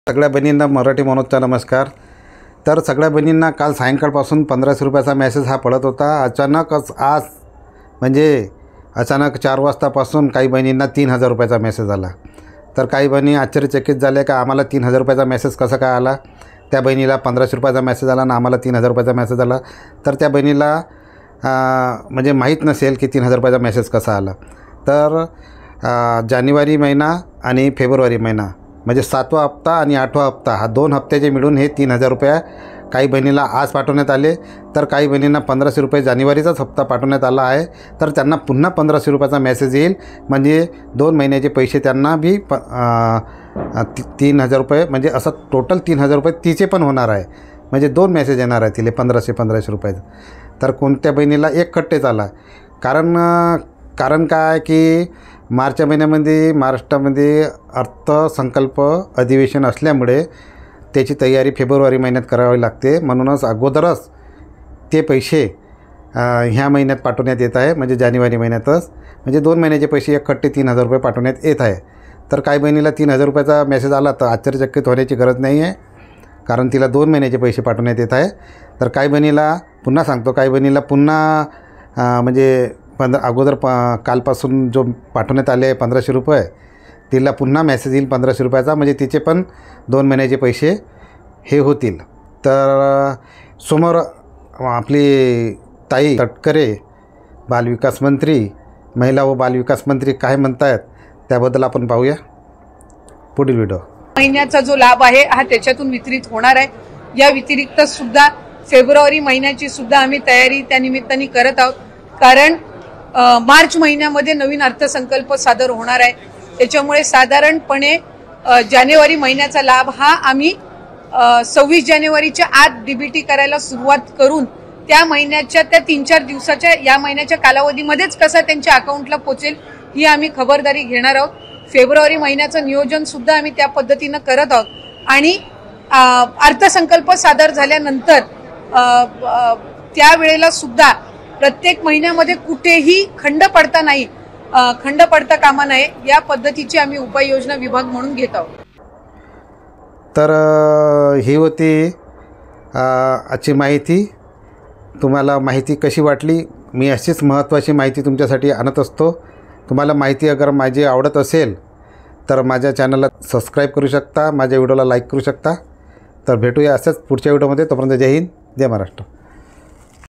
सगळ्या बहिणींना मराठी मनोजचा नमस्कार। तर सगळ्या बहिणींना काल सायंकाळपासून 1500 रुपयाचा मेसेज हा पडत होता। अचानकच आज म्हणजे अचानक 4 वाजतापासून काही बहिणींना 3000 रुपयाचा मेसेज आला। तर काही बहिणी आश्चर्यचकित झाले का आम्हाला 3000 रुपयाचा मेसेज कसा काय आला। त्या बहिणीला 1500 रुपयाचा मेसेज आला आणि आम्हाला 3000 रुपयाचा मेसेज आला। तर त्या बहिणीला म्हणजे माहीत नसेल की 3000 रुपयाचा मेसेज कसा आला। तर जानेवारी महिना आणि फेब्रुवारी महिना म्हणजे 7वा हप्ता आणि 8वा हप्ता हा 2 हप्त्याचे मिळून हे 3000 रुपये काही बहिणीला आज पाठवण्यात आले। तर काही बहिणींना 1500 रुपये जानेवारीचाच हप्ता पाठवण्यात आला आहे। तर त्यांना पुन्हा 1500 रुपयाचा मेसेज येईल म्हणजे 2 महिन्याचे पैसे त्यांना बी 3000 रुपये म्हणजे असं टोटल 3000 रुपये तिचे पण होणार आहे। म्हणजे 2 मेसेज येणार आहे तिले 1500 रुपये। तर कोणत्या बहिणीला एक खट्टेच आला कारण काय की मार्च महिन्यामध्ये महाराष्ट्रामध्ये अर्थसंकल्प अधिवेशन असल्यामुळे त्याची तयारी फेब्रुवारी महिन्यात करावी लागते। म्हणूनच अगोदरच ते पैसे ह्या महिन्यात पाठवण्यात येत आहे म्हणजे जानेवारी महिन्यातच म्हणजे 2 महिन्याचे पैसे एक खट्टे 3000 रुपये पाठवण्यात येत आहे। तर काही बहिणीला 3000 रुपयाचा मेसेज आला तर आश्चर्यचकित होण्याची गरज नाही आहे कारण तिला 2 महिन्याचे पैसे पाठवण्यात येत आहे। तर काही बहिणीला पुन्हा सांगतो काही बहिणीला पुन्हा म्हणजे अगोदर कालपासून जो पाठवण्यात आले 1500 रुपये तिला पुन्हा मेसेज येईल 1500 रुपयाचा म्हणजे तिचे पण 2 महिन्याचे पैसे हे होतील। तर समोर आपली ताई तटकरे बालविकास मंत्री महिला व बालविकास मंत्री काय म्हणतायत त्याबद्दल आपण पाहूया पुढील व्हिडिओ। महिन्याचा जो लाभ आहे हा त्याच्यातून वितरित होणार आहे। या व्यतिरिक्त सुद्धा फेब्रुवारी महिन्याची सुद्धा आम्ही तयारी त्या निमित्ताने करत आहोत कारण मार्च महिन्यामध्ये नवीन अर्थसंकल्प सादर होणार आहे। त्याच्यामुळे साधारणपणे जानेवारी महिन्याचा लाभ हा आम्ही 26 जानेवारीच्या आत डीबीटी करायला सुरुवात करून त्या महिन्याच्या त्या 3-4 दिवसाच्या या महिन्याच्या कालावधीमध्येच कसा त्यांच्या अकाउंटला पोहोचेल ही आम्ही खबरदारी घेणार आहोत। फेब्रुवारी महिन्याचं नियोजन सुद्धा आम्ही त्या पद्धतीनं करत आहोत आणि अर्थसंकल्प सादर झाल्यानंतर त्यावेळेला सुद्धा प्रत्येक महिन्यामध्ये कुठेही खंड पडता कामा नये या पद्धतीची आम्ही उपाययोजना विभाग म्हणून घेत आहोत। तर ही होती आजची माहिती। तुम्हाला माहिती कशी वाटली मी अशीच महत्त्वाची माहिती तुमच्यासाठी आणत असतो। तुम्हाला माहिती अगर माझी आवडत असेल तर माझ्या चॅनलला सबस्क्राईब करू शकता, माझ्या व्हिडिओला लाईक करू शकता। तर भेटूया असेच पुढच्या व्हिडिओमध्ये। तोपर्यंत जय हिंद जय महाराष्ट्र।